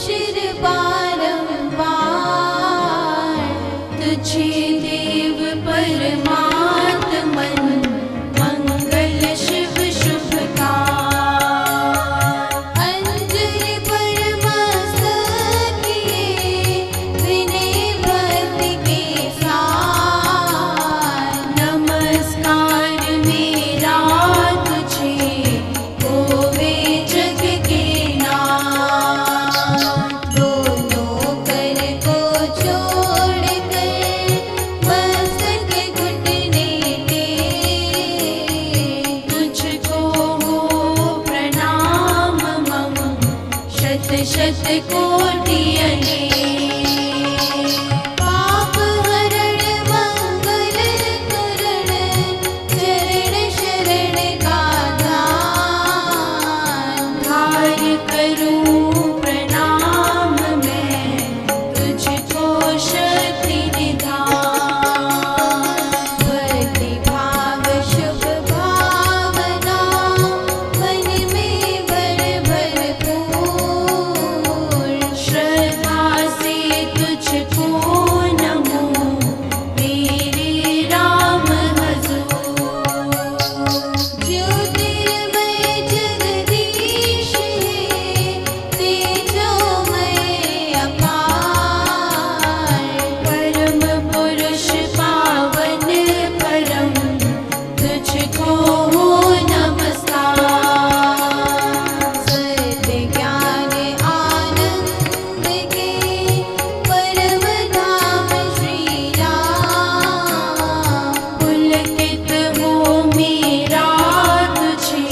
शिर बारंबार, तुझे देव परमात्मन मंगल शिव शुभकार। अंजलि परमस्तक किए विनय भक्ति के साथ, नमस्कार मेरा तुझे होवे जग के नाथ। दोनों कर को छोड़ कर मस्तक घुटने टेक, तुझको हो प्रणाम मम शत शत कोटि अनेक। पाप हरण मंगल करण चरण शरण का ध्यान, धार करूं प्रणाम मैं तुझको शक्ति निधान। भक्ति भाव शुभ भावना मन में भर भरपूर, श्रद्धा से तुझको नमो मेरे राम हजूर। ज्योतिर्मय जगदीश है, तेजोमय अपार, परम पुरुष पावन परम तुझको हो नमस्कार। सत्य ज्ञान आनंद के परम धाम श्री राम, पुलकित हो मेरा तुझे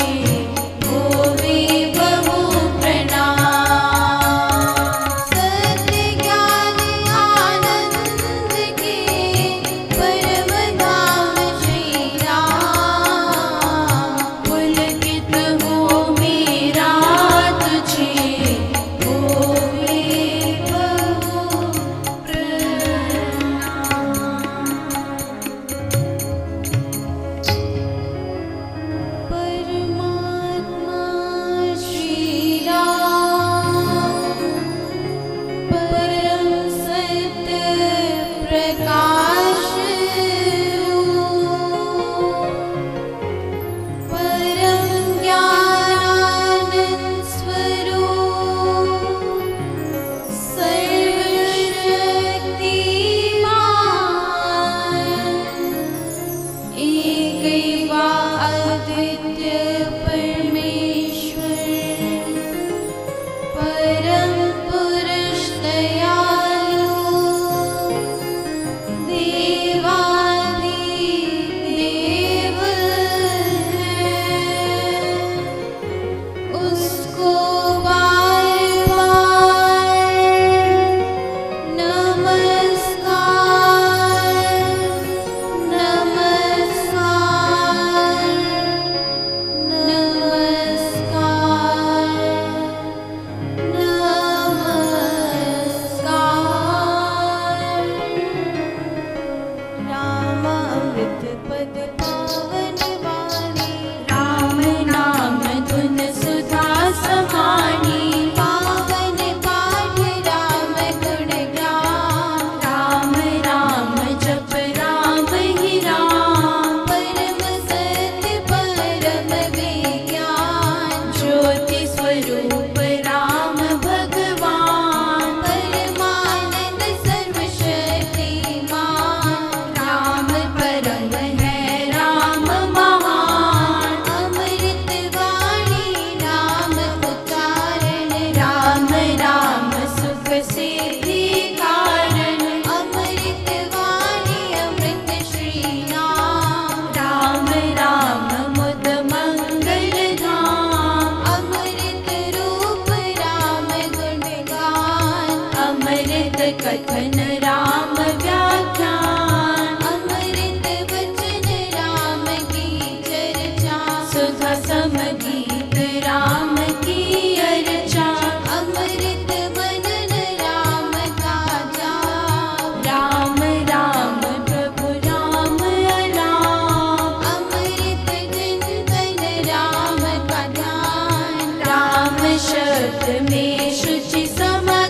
होवे बहु प्रणाम। सत्य ज्ञान आनंद के परम धाम श्री राम, पुलकित हो मेरा तुझे होवे बहु प्रणाम। परमात्मा श्री राम, परम सत्य प्रकाश रूप, परम ज्ञानानंद स्वरूप, सर्वशक्तिमान, एकैवा अद्वितीय परमेश्वर, परम पुरुष दयालु, देवाधिदेव है, उसको बार बार नमस्कार, नमस्कार, नमस्कार, नमस्कार। राम अमृत पद पावन वाणी, राम नाम धुन सुधा समानी, पावन पाठ राम गुण गान, राम राम जप राम ही राम, परम सत्य परम विज्ञान, ज्योति स्वरूप राम भगवान, परमानंद सर्वशक्तिमान, राम परम है राम महान, अमृत वाणी राम उच्चारण, राम राम सुख सिद्धि कारण, अमृत वाणी अमृत श्री राम, राम राम मुद मंगल धाम, अमृत रूप राम गुण गान, अमृत कथन राम व्याख्यान, अमृत वचन राम की चर्चा, सुधा सम गीत राम की अर्चा, अमृत मनन राम का जाप, राम राम प्रभु राम अलाप, अमृत चिंतन राम का ध्यान, राम शब्द में शुचि समझ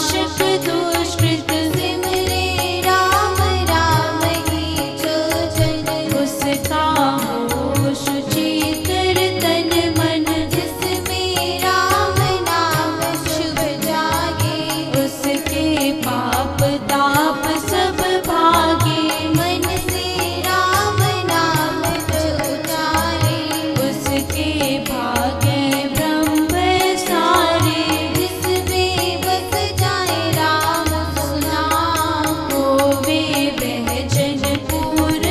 नाशक दुष्कृत सिमरे राम राम ही जो जन उसका हो शुचितर तन मन जिसमें राम नाम शुभ जागे उसके पाप ताप सब भागे मन से राम नाम जो उचारे उसके भागे ब्रह्म सारे जिसमें बस जाए राम सुनाम होवे वह जन पूर्ण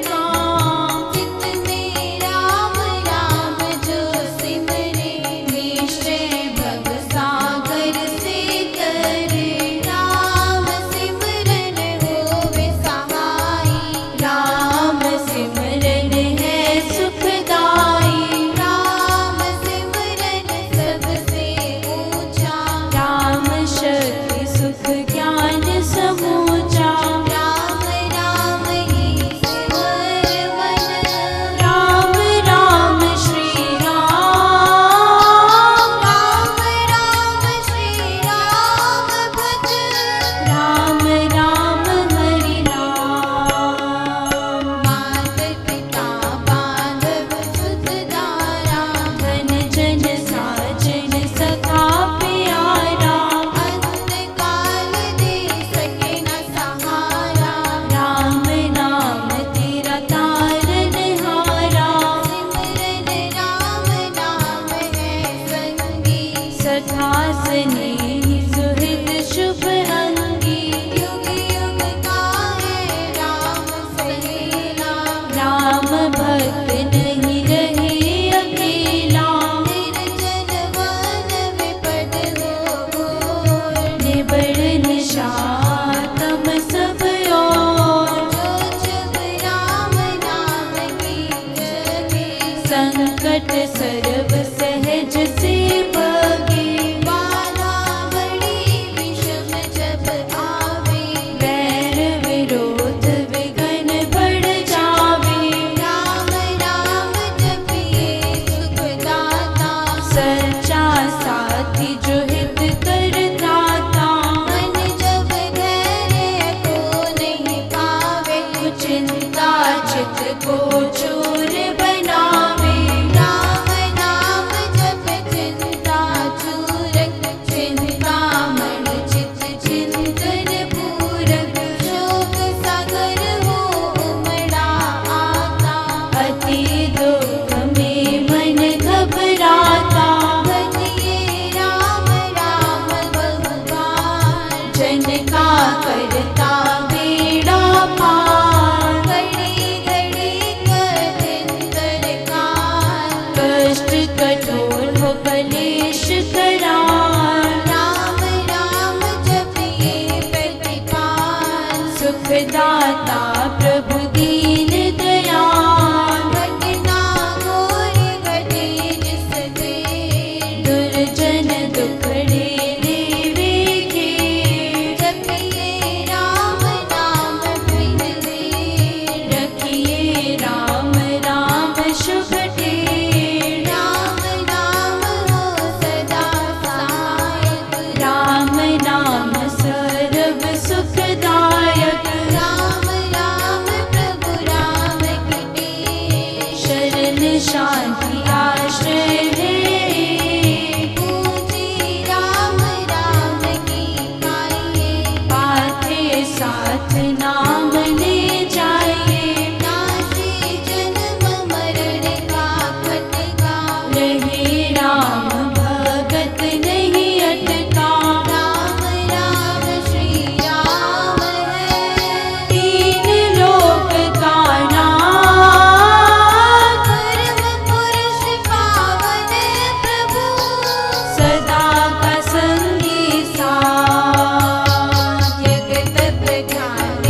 काम चित्त में राम राम जो सिमरे निश्चय भव सागर से करे राम सिमरन होवे सहाय राम सिमरन है सुखदाई राम सिमरन सबसे ऊंचा राम शक्ति सुख ज्ञान समूचा राम राम ही सिमर मन राम राम श्री राम राम राम श्री राम भज राम राम हरि राम मात पिता बांधव सुत दारा धन जन साजन सखा प्यारा अंत काल दे सके न सहारा राम नाम तेरा तारन हारा सिमरन राम नाम है संगी सखा स्नेही सुहृद शुभ अंगी युग युग का है राम सहेला राम भक्त नहीं रहे अकेला निर्जन वन विपद हो घोर निबड़ निशातम सब ओर जो जब राम नाम की जगे संकट सर्व सहज से भगे बाधा बड़ी विषम जब आवे वैर विरोध विघ्न बढ़ जावे राम राम जपिए सुखदाता सच्चा साथी जो हित करदाता मन जब धैर्य को नहीं पावे चिंता चित को चूर बनावे राम नाम जप चिंता चूरक चिंतामण चित चिंतन पूरक शोक सागर हो उमड़ा आता अति दुख में मन घबराता भजिए राम राम बहुबार जन का करता बेड़ा पार घड़ी घड़ी कठिन दरकार कष्ट कठोर हो कलेश करार राम राम जपिए प्रतिपाल सुखदाता प्रभु दीन दयाल घटना घोर घटे जिस दे दुर्जन दुखड़े देवे के जपिए राम नाम बिन दे रखिए राम राम शुभ टेर राम नाम हो सदा सहायक राम नाम सर्व सुखदायक राम राम प्रभु राम की टेर शरण शांति आश्रय है पूजी राम राम की पाइए पाथे साथ नाम ले जाइए नाशे जन्म मरण का खटका रहे राम भगत नहीं अटका राम राम श्री राम है तीन लोक का नाथ परम पुरुष पावन प्रभु सदा का संगी साथ जगत प्रधान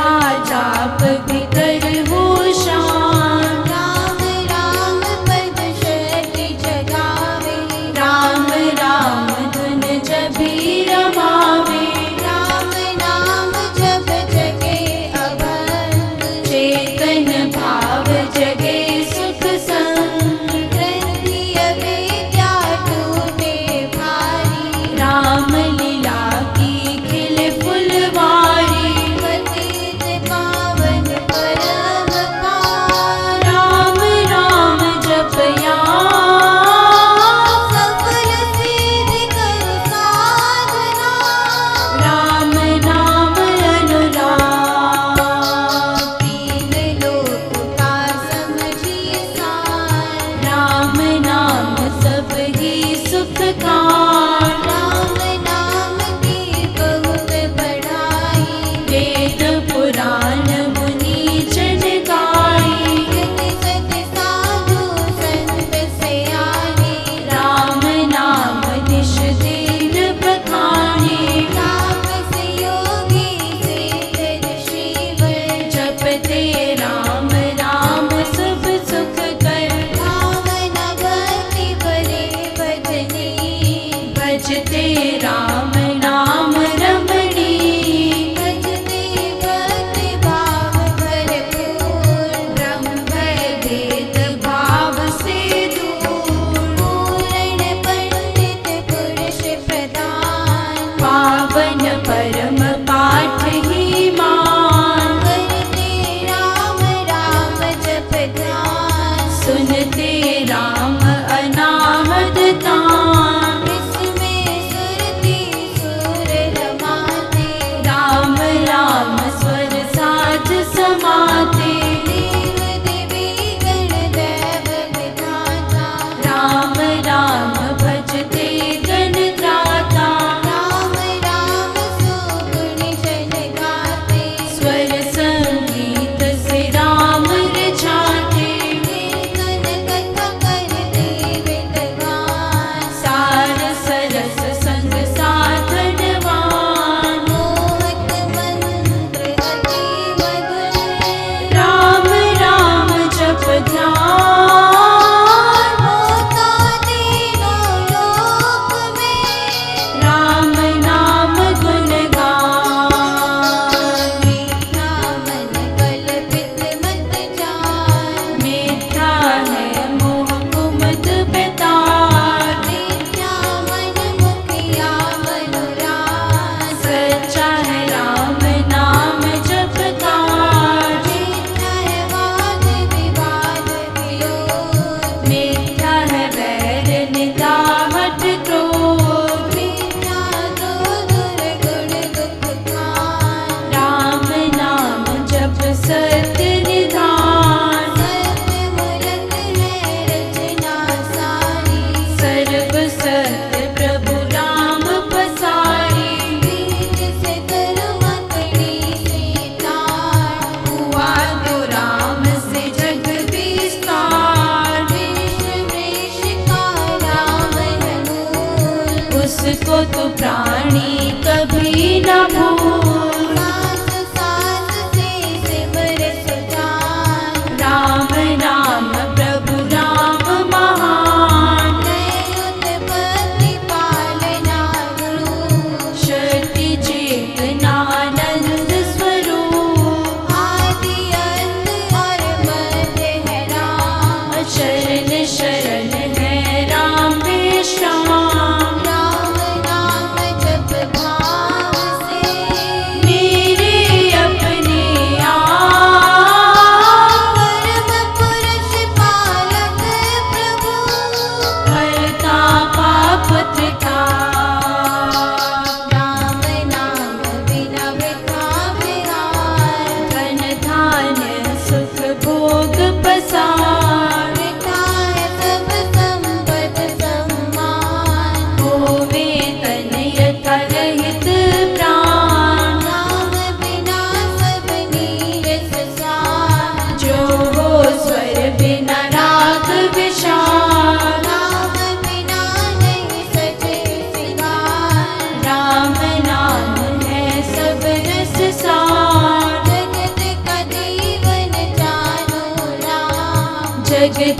का जाप भी करहु शाम। राम राम पद शक्ति जगावे, राम राम धुन जभी रमावे, राम नाम जप जगे अभंग, चेतन भाव जगे सुख संग। ग्रंथि अविद्या टूटे भारी, राम लीला की खिल फुलवारी, पतित पावन परम पार, राम राम जपया सफल सिद्धि कर साधना, राम नाम अनुराग। तीन लोक का समझिए सार, राम नाम सब ही सुख का, राम नाम की बहुत बढ़ाई, वेद पुराण मुनि जन गाई। यति सत साधु संत से आए, राम नाम निश दिन बखाने, तापस योगी सिद्ध ऋषिवर, जपते राम राम सब सुख कर। भावना भक्ति भरे भजनी, भजते राम नाम रमणी, भजते भक्ति भाव भरपूर, ब्रह्म भेद भाव से दूर। पूर्ण पंडित पुरुष प्रधान, पावन परम पाठ ही मान, करते राम राम जप ध्यान, सुनते राम अनाहत तान। इसमें सुरति सुर रमाते, राम राम स्वर साथ समाते, देव देवी गण दैव विधाता, राम राम भजते गण त्राता। राम राम सुगुण जन गाते, स्वर संगीत से राम रिझाते, कीर्तन कथा करते विद्वान, सार सरस संग साधनवान। मोहक मंत्र अति मधुर, राम राम जप ध्यान, होता तीनों लोक में, राम नाम गुण गान। मीठा मन कल्पित मत जान, मीठा है मोह कुमत बेतार, मीठा मन मुखिया मनोरास, सच्चा है राम नाम जपकार। मीठा है वाद विवाद विरोध, मीठा है वैर निदाहट क्रोध, मीठा दो दुर्गुण दुख खान, राम नाम जप सत्य निधान। सत्य मूलक है रचना सारी, सर्व सत्य प्रभु राम पसारी, बीज से धर्म कड़ी से तार, हुआ तो राम से जग विस्तार। वृष का राम रघुल, उसको तो प्राणी कभी न भूल, सास सास से सिमर सुजान, राम राम प्रभु राम महान। उत्पत्ति पालना गुरु, शक्ति चेतनानंद स्वरूप, आदि अंत और मध्य है राम, शरण शरण है राम विश्राम। राम नाम जप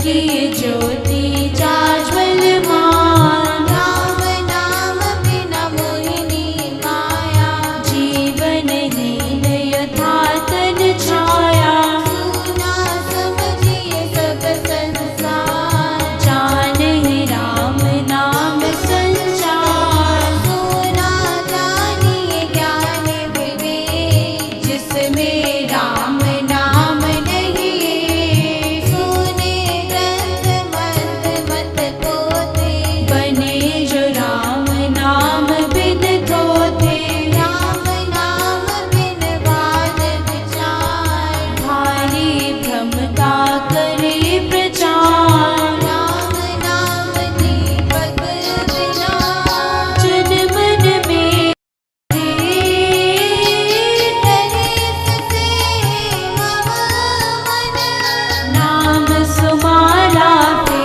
की ज्योति जाज्वलमान। राम नाम बिना मोहिनी माया। जीवन हीन यथा तन छाया। सुना समझिए सब संसार। जानहि राम नाम संचार। सुना जानिए ज्ञान विवेक। जिसमें राम नाम नहीं। सुने ग्रंथ मंत्र मत पोते। बने जो राम नाम बिन धोते। राम नाम बिन वाद विचार। भारी भ्रम का करे प्रचार। राम नाम दीपक बिना। जन मन में डरे ससे मम मन। नाम सुमाला पे।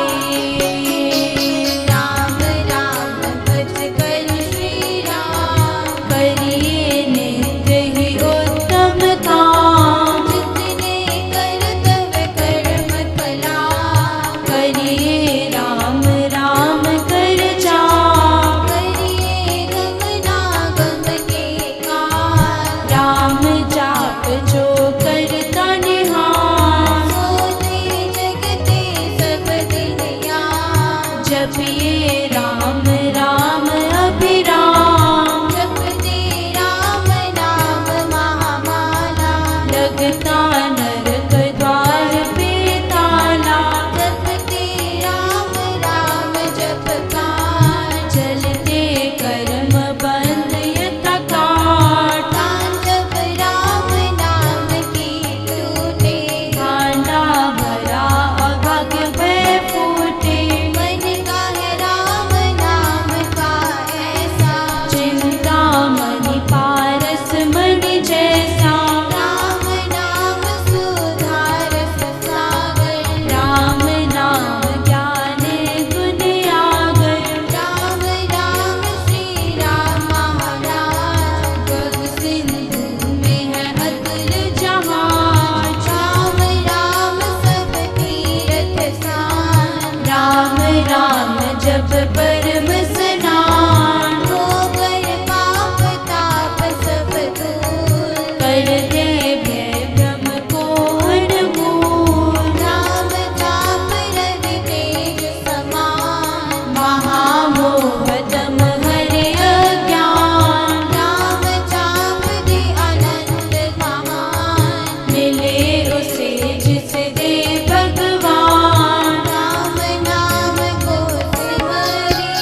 राम राम भज कर श्री राम। करिए नित्य ही उत्तम काम। जितने कर्तव्य कर्म कलाम। करिए राम राम कर जाप। करिए गमनागम के कार। राम जाप जो करता निहार। सोते जगते सब दिन याद। जपिए राम राम अभिराम। जपते राम नाम महामाला। लगता नरक द्वार पे ताला। जपते राम राम जपकार। चलते कर्म बंद यथा काट। तांडव राम नाम की टूटे। भांडा भरा अभाग्य भय फूटे। मन का है राम नाम का ऐसा। चिंता मणि पारस मणि जैसा। राम नाम सुधारस सागर। राम नाम ज्ञान गुण आगर। राम राम श्री राम महाराज। गग सिंधु में है अतुल जहाज। राम राम सब तीरथ सान। राम राम जप परम स्नान। होकर पाप ताप सब दूर। कर दे भय भ्रम को उन्मूल। राम जाप रवि तेज समान। महामोह तम हरे अज्ञान। राम जाप दे अनंत महान। मिले उसे जिस दे भगवान। राम नाम को सिमरिए।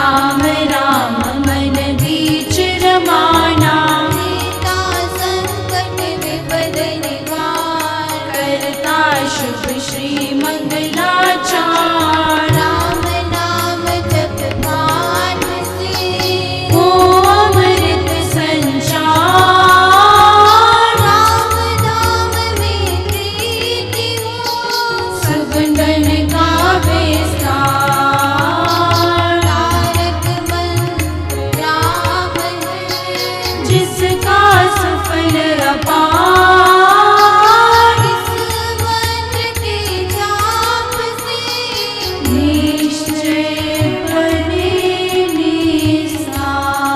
राम राम मन बीच रमाना, सीता संकट विपद निवार, करता शुभ श्री मंगलाचार। राम नाम जप मान से, हो अमृत संचार, राम नाम में प्रीति हो, सुगंधन का विस्तार। तारक मंत्र राम है, जिसका सफल अपार, इस मंत्र के जाप से निश्चय बने निसार।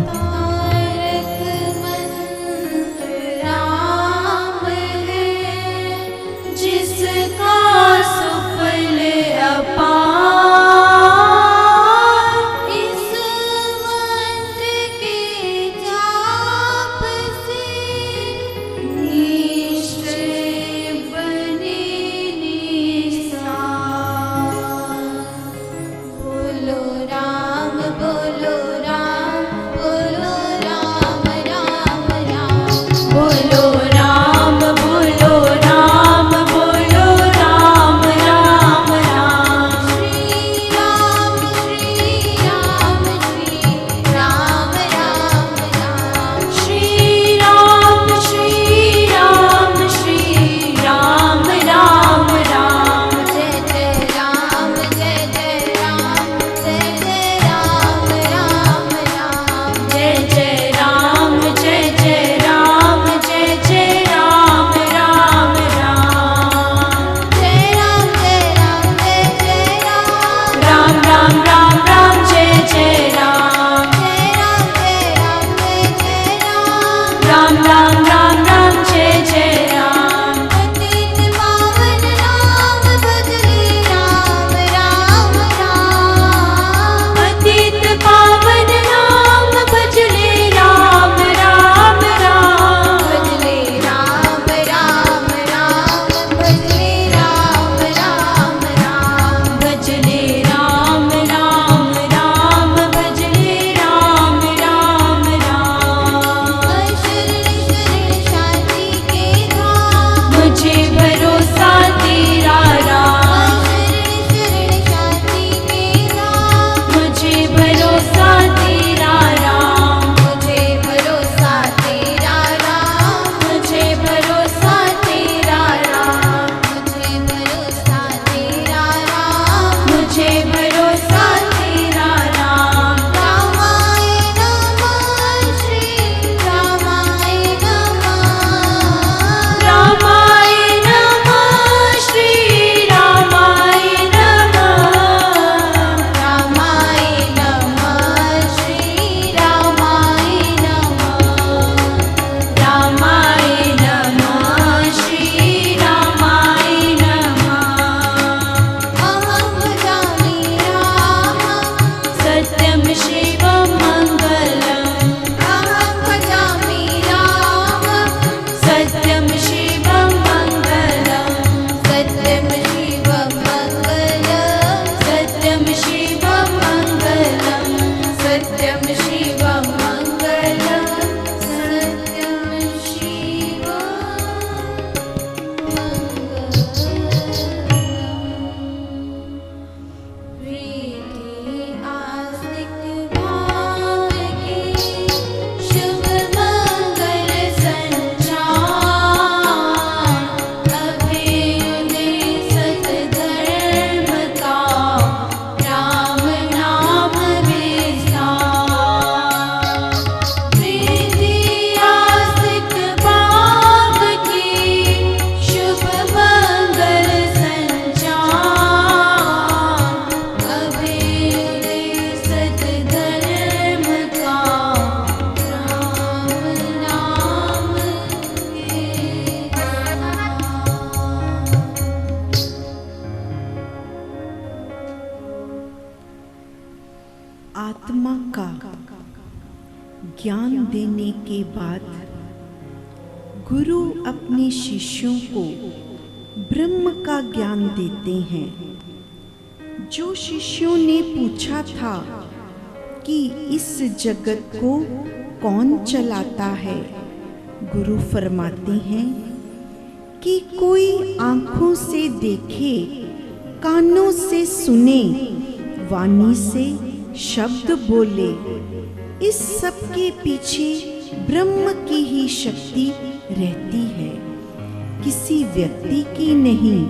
तारक मंत्र राम है, जिसका सफल अपार, इस मंत्र के जाप से निश्चय बने निसार। बोलो राम बोलो राम बोलो राम राम राम, बोलो राम बोलो राम बोलो राम राम राम। श्री राम श्री राम श्री राम राम राम, श्री राम श्री राम श्री राम राम राम। जय जय राम जय जय राम जय जय राम राम राम, जय जय राम जय जय राम जय जय राम राम राम। जय राम जय राम जय जय राम, राम राम राम राम जय जय राम। जय राम जय राम जय जय राम, राम राम राम राम जय जय राम। पतित पावन राम भजले राम राम राम, पतित पावन नाम भजले राम राम राम। भजले राम राम राम भजले राम राम राम, भजले राम राम राम भजले राम राम राम। शरण शरण शांति के धाम, मुझे भरोसा तेरा राम, शरण शरण शांति के धाम, मुझे भरोसा तेरा राम, मुझे भरोसा तेरा राम, मुझे भरोसा तेरा राम, मुझे भरोसा तेरा राम, मुझे भरोसा तेरा राम। रामाय नमः श्री रामाय नमः, रामाय नमः श्री रामाय नमः, रामाय नमः श्री रामाय नमः, रामाय नमः श्री रामाय नमः। अहं भजामि रामं, सत्यं शिवं मङ्गलम्, अहं भजामि रामं, सत्यं शिवं मङ्गलम्, सत्यं शिवं मङ्गलं, सत्यं शिवं मङ्गलम्, सत्यं शिवं मङ्गलम्, सत्यं शिवं मङ्गलम्। प्रीति आस्तिक भाव के शुभ मंगल संचार, अभ्युदय सतधर्म का राम नाम विस्तार। प्रीति आस्तिक भाव के शुभ मंगल संचार, अभ्युदय सतधर्म का राम नाम आत्मा का ज्ञान देने के बाद गुरु अपने शिष्यों को ब्रह्म का ज्ञान देते हैं। जो शिष्यों ने पूछा था कि इस जगत को कौन चलाता है, गुरु फरमाते हैं कि कोई आंखों से देखे, कानों से सुने, वाणी से शब्द बोले, इस सब के पीछे ब्रह्म की ही शक्ति रहती है, किसी व्यक्ति की नहीं,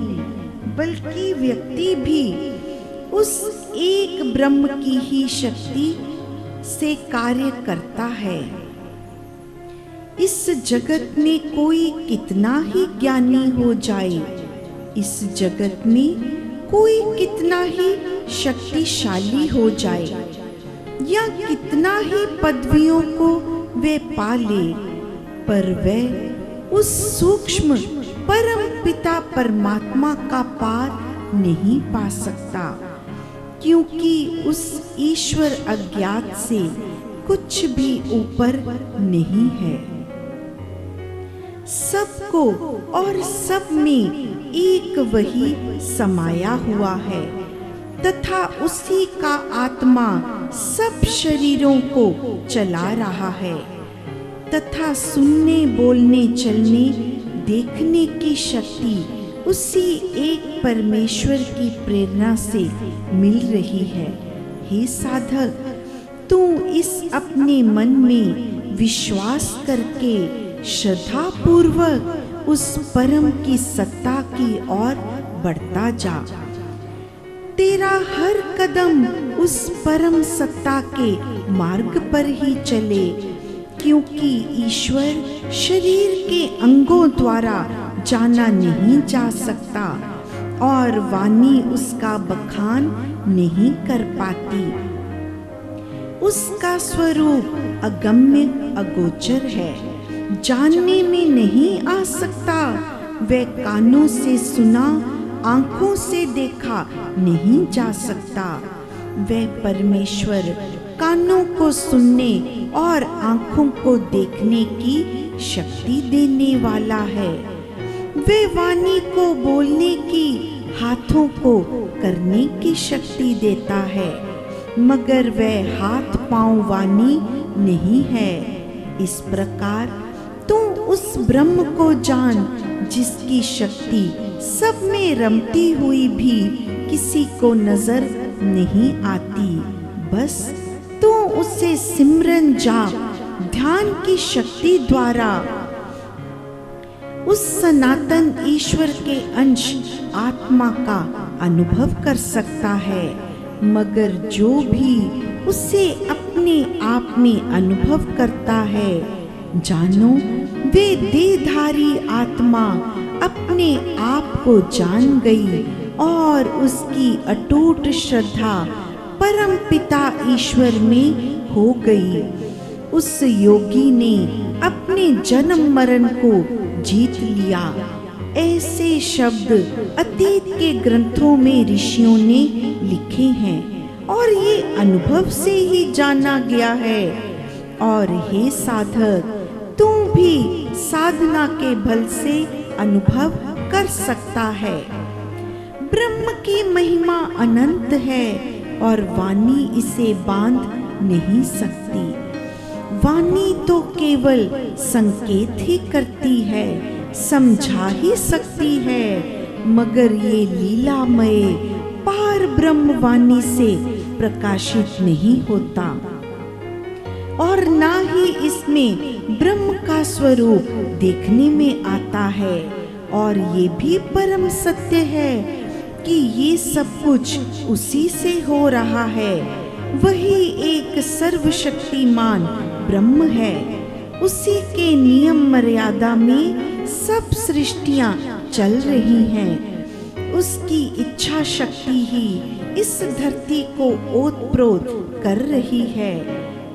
बल्कि व्यक्ति भी उस एक ब्रह्म की ही शक्ति से कार्य करता है। इस जगत में कोई कितना ही ज्ञानी हो जाए, इस जगत में कोई कितना ही शक्तिशाली हो जाए, या कितना ही पदवियों को वे पा ले, पर वह उस सूक्ष्म परम पिता परमात्मा का पार नहीं पा सकता, क्योंकि उस ईश्वर अज्ञात से कुछ भी ऊपर नहीं है। सबको और सब में एक वही समाया हुआ है तथा उसी का आत्मा सब शरीरों को चला रहा है तथा सुनने, बोलने, चलने, देखने की शक्ति उसी एक परमेश्वर की प्रेरणा से मिल रही है। हे साधक, तू इस अपने मन में विश्वास करके श्रद्धा पूर्वक उस परम की सत्ता की ओर बढ़ता जा। तेरा हर कदम उस परम सत्ता के मार्ग पर ही चले, क्योंकि ईश्वर शरीर के अंगों द्वारा जाना नहीं जा सकता और वाणी उसका बखान नहीं कर पाती। उसका स्वरूप अगम्य अगोचर है, जानने में नहीं आ सकता। वह कानों से सुना, आंखों से देखा नहीं जा सकता। वह परमेश्वर कानों को सुनने और आंखों को देखने की शक्ति देने वाला है। वे वाणी को बोलने की, हाथों को करने की शक्ति देता है, मगर वह हाथ पांव वाणी नहीं है। इस प्रकार तू उस ब्रह्म को जान, जिसकी शक्ति सब में रमती हुई भी किसी को नजर नहीं आती। बस तू उसे सिमरन, जाप, ध्यान की शक्ति द्वारा उस सनातन ईश्वर के अंश आत्मा का अनुभव कर सकता है। मगर जो भी उसे अपने आप में अनुभव करता है, जानो वे देहधारी आत्मा अपने आप को जान गई और उसकी अटूट श्रद्धा परम पिता ईश्वर में हो गई। उस योगी ने अपने जन्म मरण को जीत लिया। ऐसे शब्द अतीत के ग्रंथों में ऋषियों ने लिखे हैं और ये अनुभव से ही जाना गया है। और हे साधक, तुम भी साधना के बल से अनुभव कर सकता है। ब्रह्म की महिमा अनंत है और वाणी इसे बांध नहीं सकती। वाणी तो केवल संकेत ही करती है, समझा ही सकती है, मगर ये लीलामय पार ब्रह्म वाणी से प्रकाशित नहीं होता और ना ही इसमें ब्रह्म का स्वरूप देखने में आता है। और ये भी परम सत्य है कि ये सब कुछ उसी से हो रहा है। वही एक सर्वशक्तिमान ब्रह्म है। उसी के नियम मर्यादा में सब सृष्टियां चल रही हैं। उसकी इच्छा शक्ति ही इस धरती को ओतप्रोत कर रही है।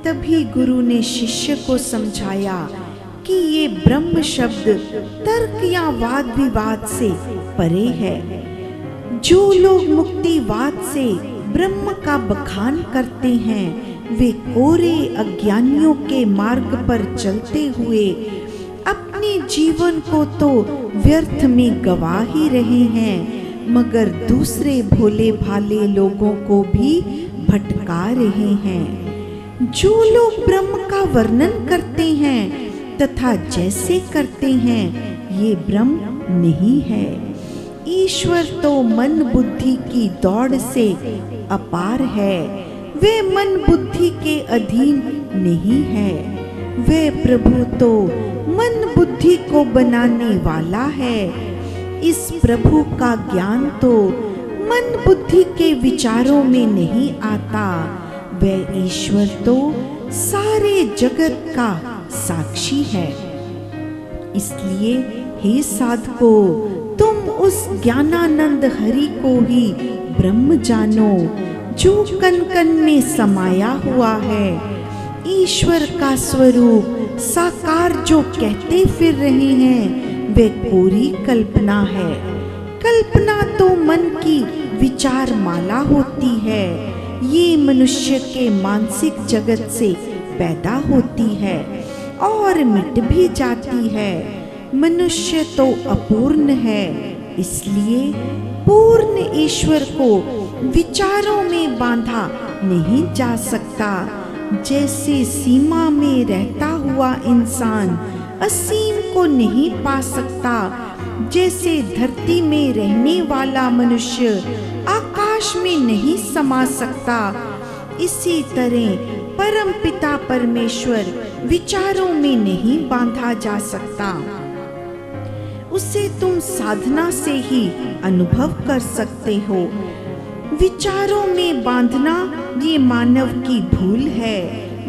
तभी गुरु ने शिष्य को समझाया कि ये ब्रह्म शब्द तर्क या वाद विवाद से परे है। जो लोग मुक्तिवाद से ब्रह्म का बखान करते हैं, वे कोरे अज्ञानियों के मार्ग पर चलते हुए अपने जीवन को तो व्यर्थ में गवा ही रहे हैं, मगर दूसरे भोले भाले लोगों को भी भटका रहे हैं। जो लोग ब्रह्म का वर्णन करते हैं तथा जैसे करते हैं, ये ब्रह्म नहीं है। ईश्वर तो मन बुद्धि की दौड़ से अपार है, वे मन बुद्धि के अधीन नहीं है। वे प्रभु तो मन बुद्धि को बनाने वाला है। इस प्रभु का ज्ञान तो मन बुद्धि के विचारों में नहीं आता। वह ईश्वर तो सारे जगत का साक्षी है। इसलिए हे साधको, तुम उस ज्ञानानंद हरि को ही ब्रह्म जानो, जो कण कण में समाया हुआ है। ईश्वर का स्वरूप साकार जो कहते फिर रहे हैं, वे कोरी कल्पना है। कल्पना तो मन की विचार माला होती है। ये मनुष्य के मानसिक जगत से पैदा होती है और मिट भी जाती है। मनुष्य तो अपूर्ण है, इसलिए पूर्ण ईश्वर को विचारों में बांधा नहीं जा सकता। जैसे सीमा में रहता हुआ इंसान असीम को नहीं पा सकता, जैसे धरती में रहने वाला मनुष्य आकाश में नहीं समा सकता, इसी तरह परम पिता परमेश्वर विचारों में नहीं बांधा जा सकता। उसे तुम साधना से ही अनुभव कर सकते हो। विचारों में बांधना ये मानव की भूल है।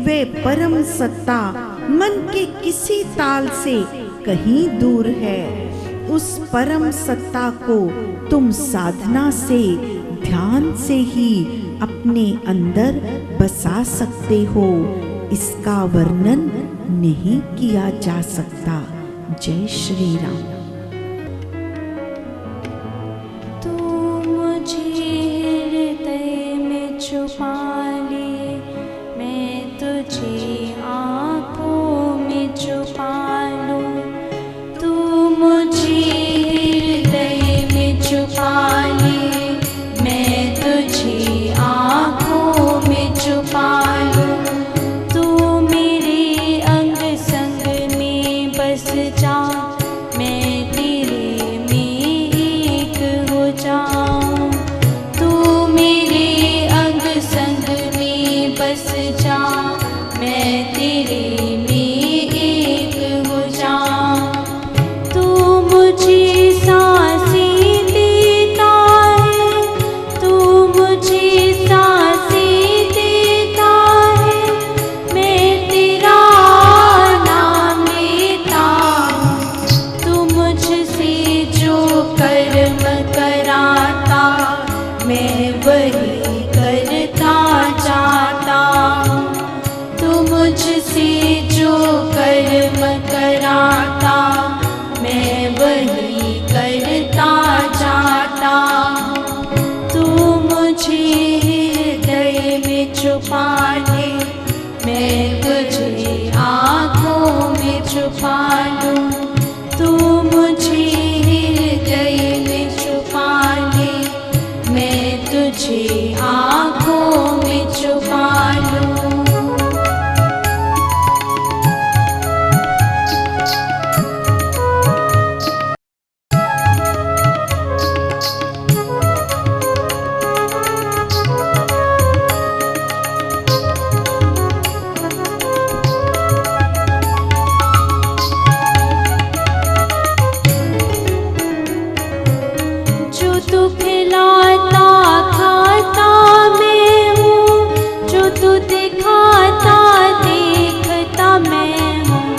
वे परम सत्ता मन के किसी ताल से कहीं दूर है। उस परम सत्ता को तुम साधना से, ध्यान से ही अपने अंदर बसा सकते हो। इसका वर्णन नहीं किया जा सकता। जय श्री राम। छुपा ले, मैं तुझे आँखों में छुपा लूं। तू मुझे हृदय में छुपा ले, मैं तुझे आँखों में छुपा लूं। तू मेरे अंग संग में बस जा, मैं तेरे में एक हो जाऊं। तू मेरे बस जा, मैं तेरे में एक हो जाऊं। तू मुझे सांसें देता है, तू मुझे सांसें देता है, मैं तेरा नाम लेता हूँ। तू मुझसे जो कर्म कराता, मैं वही करता जाता हूँ। तू मुझसे जो कर्म कराता, मैं वही करता जाता हूँ। तू मुझे हृदय में छुपा ले, मैं तुझे आँखों में छुपा लूं। तू मुझे हृदय में छुपा ले, मैं तुझे आँखों में छुपा लूं। जो तू खिलाता खाता मैं हूँ, जो तू दिखाता देखता मैं हूँ।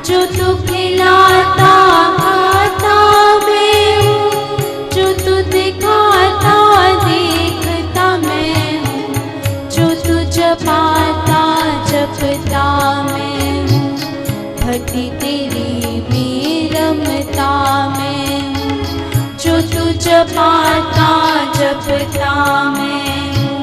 जो तू खिलाता खाता मैं हूँ, जो तू दिखाता देखता मैं हूँ। जो तू जपाता जपता मैं हूँ, भक्ति तेरी में रमता मैं हूँ। जो तू जपाता जपता मैं हूँ,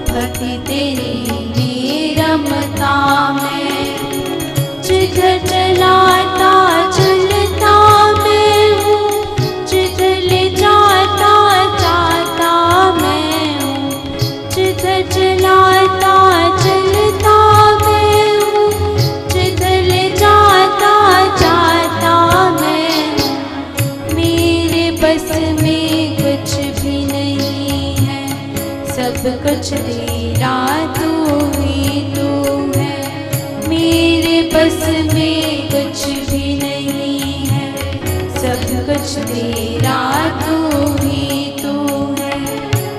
भक्ति तेरी में रमता मैं हूँ। जिधर चलाता चलता मैं हूँ, जिधर ले जाता कुछ तेरा तू ही तू है, मेरे बस में कुछ भी नहीं है, सब कुछ तेरा तू ही तू है।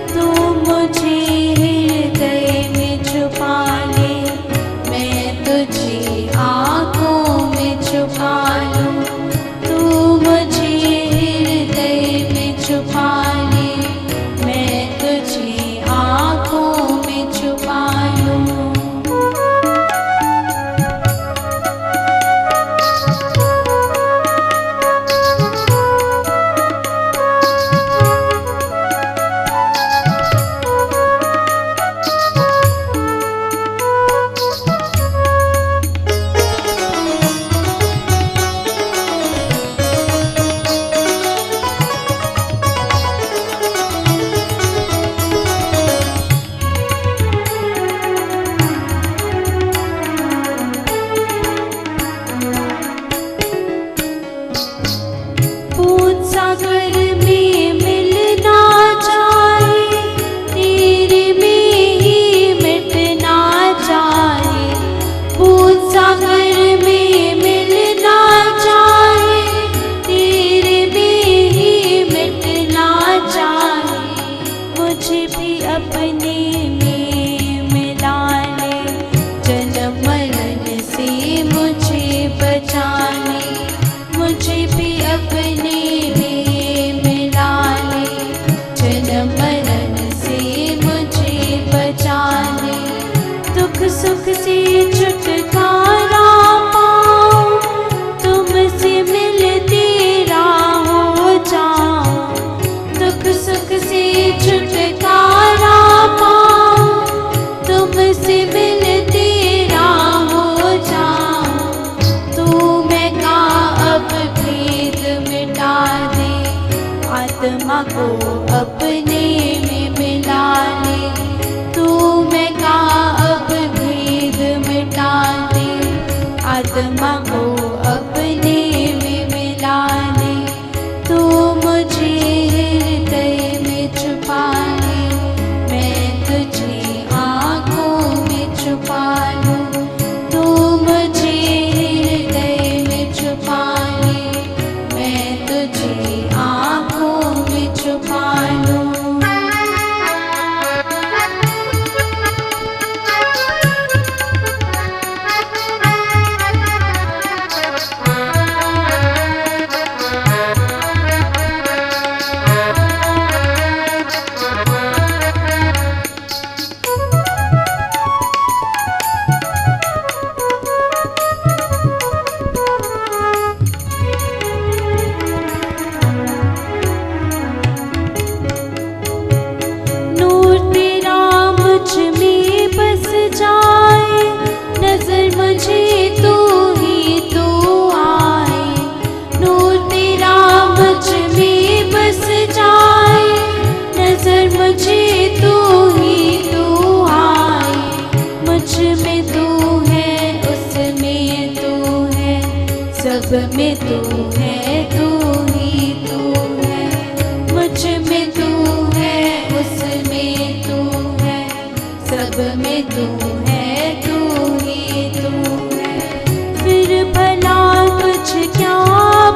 तू मुझे हृदय में छुपा ले, मैं तुझे आँखों में छुपा लूं। तू मुझे हृदय में छुपा ले, मैं तुझे आँखों में छुपा लूं। मुझे भी अपने में मिला ले, जन्म मरण से मुझे बचा ले। दुख सुख से छुटकारा पाऊं, तुमसे मिलते राह हो जाऊं। दुख सुख से छुटकारा पाऊं, तुमसे मिलते राह हो जाऊं। तू मैं का अब भेद मिटा दे, आत्मा को अपने में मिला ले। तू मैं का अब भेद मिटा दे, आत्मा को अपने में मिला ले। तू मुझे हृदय में छुपा ले, मैं तुझे आँखों में छुपा लूं। तू मुझे हृदय में छुपा ले, मैं तुझे आँखों में छुपा लूं। सब में तू है, तू ही तू है। मुझ में तू है, उसमें तू है। सब में तू है, तू ही तू है। फिर भला कुछ क्या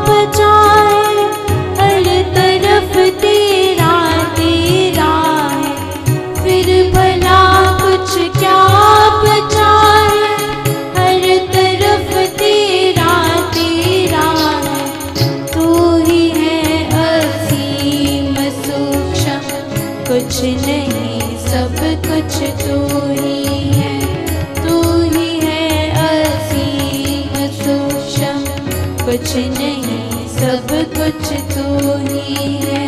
बचाए, हर तरफ तेरा तेरा है। फिर भला कुछ क्या बचाए, हर तरफ तेरा तेरा है। तू ही है असीम सूक्ष्म, कुछ नहीं सब कुछ तू ही है। तू ही है असीम सूक्ष्म, कुछ नहीं सब कुछ तू ही है।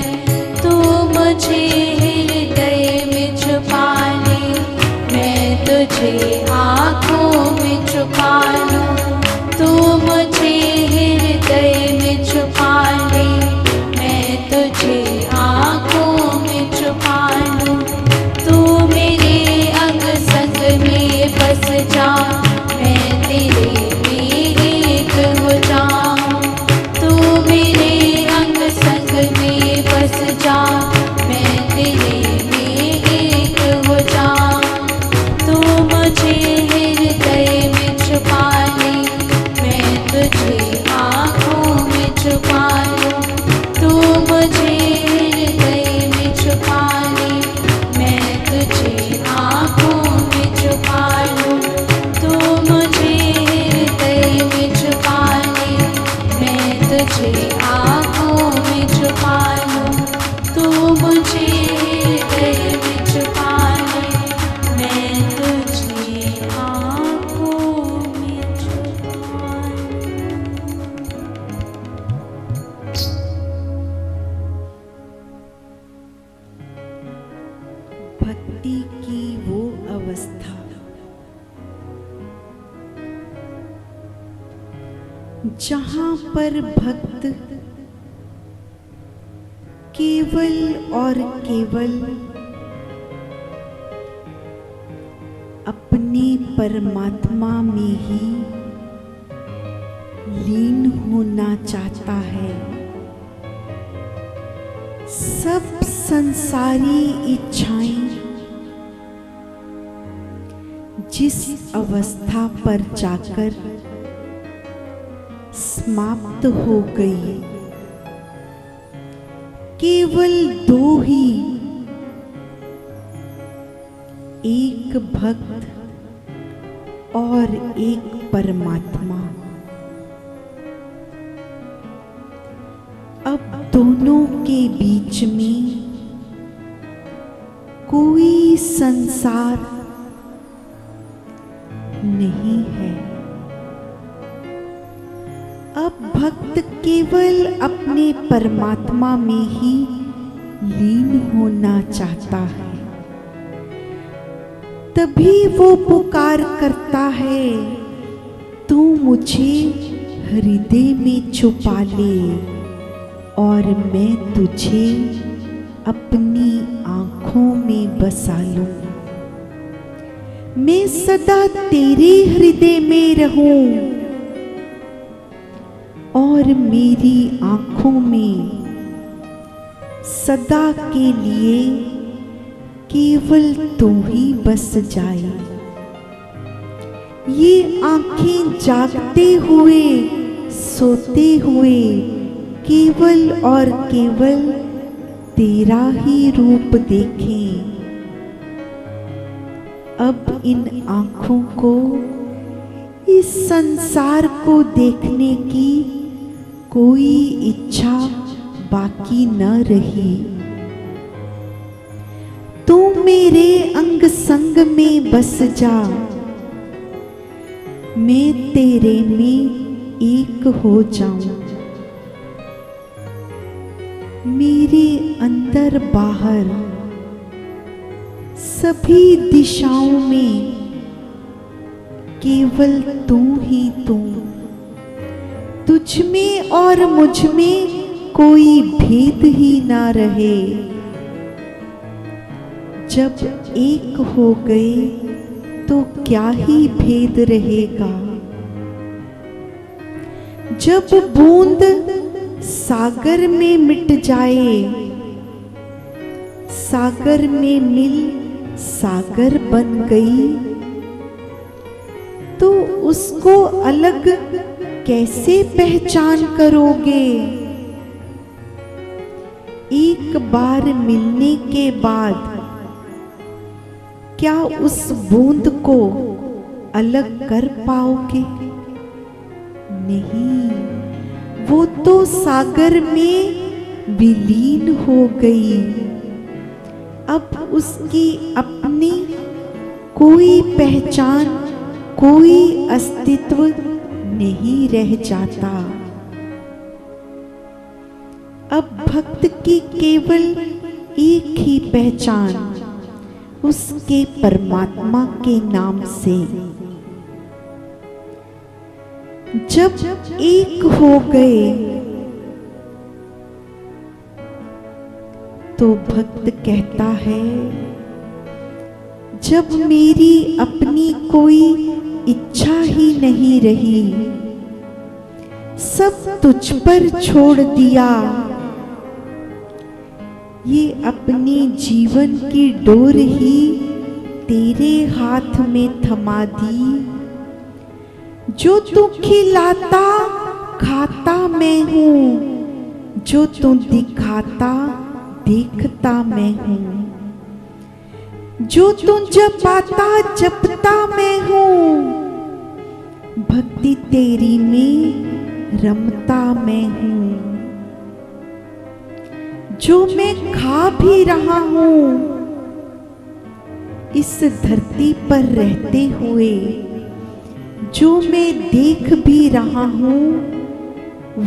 तू मुझे हृदय में छुपा ले, मैं तुझे आँखों में छुपा लूं। तू मुझे हृदय में छुपा ले, मैं तुझे आँखों में छुपा लूं। तू मेरे अंग संग में बस जा, मैं तेरे में एक हो जाऊं। तू मेरे अंग संग में बस जा, मैं तेरे में एक हो जाऊं। अवस्था। जहां पर भक्त केवल और केवल अपने परमात्मा में ही लीन होना चाहता है, सब संसारी इच्छाएं जिस अवस्था पर जाकर समाप्त हो गई, केवल दो ही, एक भक्त और एक परमात्मा। अब दोनों के बीच में कोई संसार नहीं है। अब भक्त केवल अपने परमात्मा में ही लीन होना चाहता है। तभी वो पुकार करता है, तू मुझे हृदय में छुपा ले और मैं तुझे अपनी आँखों में बसा लूं। मैं सदा तेरे हृदय में रहूं और मेरी आँखों में सदा के लिए केवल तू ही बस जाए। ये आँखें जागते हुए सोते हुए केवल और केवल तेरा ही रूप देखें। अब इन आँखों को, इस संसार को देखने की कोई इच्छा बाकी न रही। तू मेरे अंग संग में बस जा, मैं तेरे में एक हो जाऊं। मेरे अंदर बाहर सभी दिशाओं में केवल तू ही तू। तुझ में और मुझ में कोई भेद ही ना रहे। जब एक हो गए तो क्या ही भेद रहेगा। जब बूंद सागर में मिट जाए, सागर में मिल सागर बन गई, तो उसको अलग कैसे पहचान करोगे। एक बार मिलने के बाद क्या उस बूंद को अलग कर पाओगे? नहीं, वो तो सागर में विलीन हो गई। अब उसकी अपनी कोई पहचान, कोई अस्तित्व नहीं रह जाता। अब भक्त की केवल एक ही पहचान उसके परमात्मा के नाम से। जब एक हो गए तो भक्त कहता है, जब मेरी अपनी कोई इच्छा ही नहीं रही, सब तुझ पर छोड़ दिया, ये अपने जीवन की डोर ही तेरे हाथ में थमा दी। जो तू खिलाता खाता मैं हूँ, जो तू दिखाता देखता मैं हूँ, जो तू जपाता जपता मैं हूँ, भक्ति तेरी में रमता मैं हूँ। जो मैं खा भी रहा हूँ इस धरती पर रहते हुए, जो मैं देख भी रहा हूँ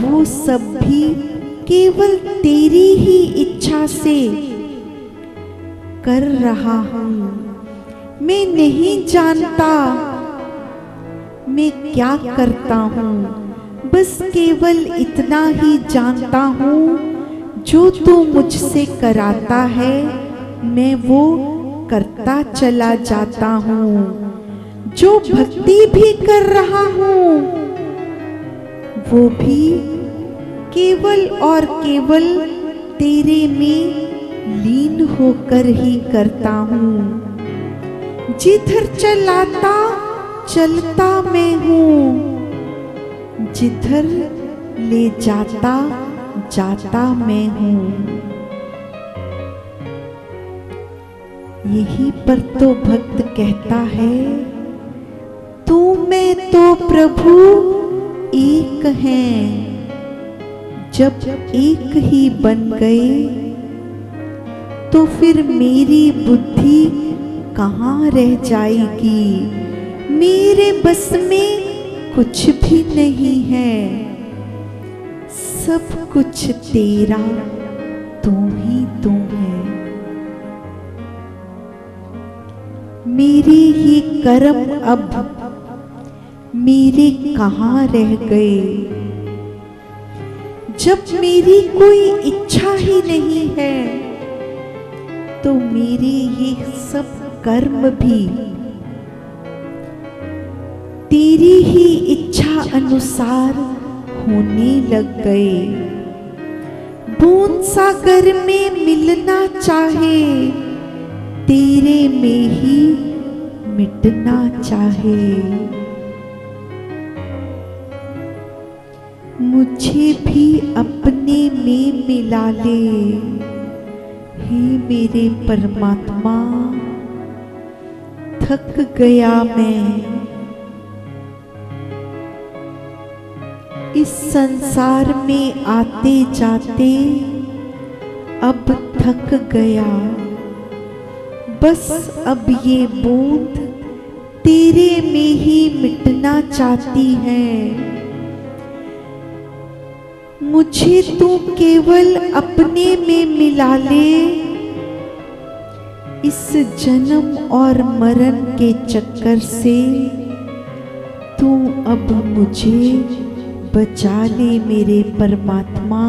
वो सब भी केवल तेरी ही इच्छा से कर रहा हूँ। मैं नहीं जानता मैं क्या करता हूँ, बस केवल इतना ही जानता हूँ, जो तू मुझसे कराता है मैं वो करता चला जाता हूँ। जो भक्ति भी कर रहा हूँ वो भी केवल और केवल तेरे में लीन होकर ही करता हूँ। जिधर चलाता चलता मैं हूँ, जिधर ले जाता जाता मैं हूँ। यही पर तो भक्त कहता है, तू मैं तो प्रभु एक हैं। जब एक ही बन गए तो फिर मेरी बुद्धि कहाँ रह जाएगी। मेरे बस में कुछ भी नहीं है, सब कुछ तेरा तू ही तू है। मेरे ये कर्म अब मेरे कहाँ रह गए। जब मेरी कोई इच्छा ही नहीं है तो मेरे ये सब कर्म भी तेरी ही इच्छा अनुसार होने लग गए। बूंद सागर में मिलना चाहे, तेरे में ही मिटना चाहे। मुझे भी अपने में मिला ले, हे मेरे परमात्मा। थक गया मैं इस संसार में आते जाते, अब थक गया। बस अब ये बूंद तेरे में ही मिटना चाहती है। मुझे तू केवल अपने में मिला ले, इस जन्म और मरण के चक्कर से तू अब मुझे बचा ले मेरे परमात्मा।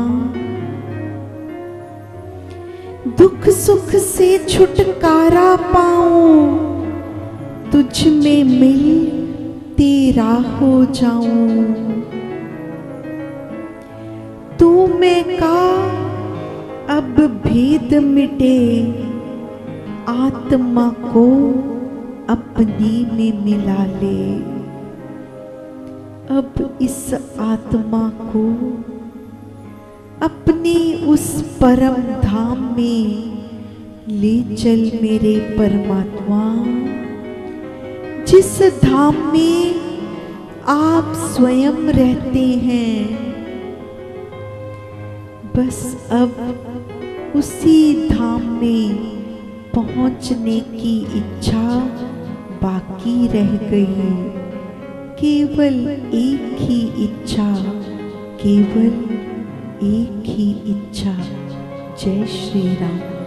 दुख सुख से छुटकारा पाऊं, तुझ में मिल तेरा हो जाऊं। तू मैं का अब भेद मिटे, आत्मा को अपने में मिला ले। अब इस आत्मा को अपने उस परम धाम में ले चल मेरे परमात्मा, जिस धाम में आप स्वयं रहते हैं। बस अब उसी धाम में पहुंचने की इच्छा बाकी रह गई। केवल एक ही इच्छा, केवल एक ही इच्छा। जय श्री राम।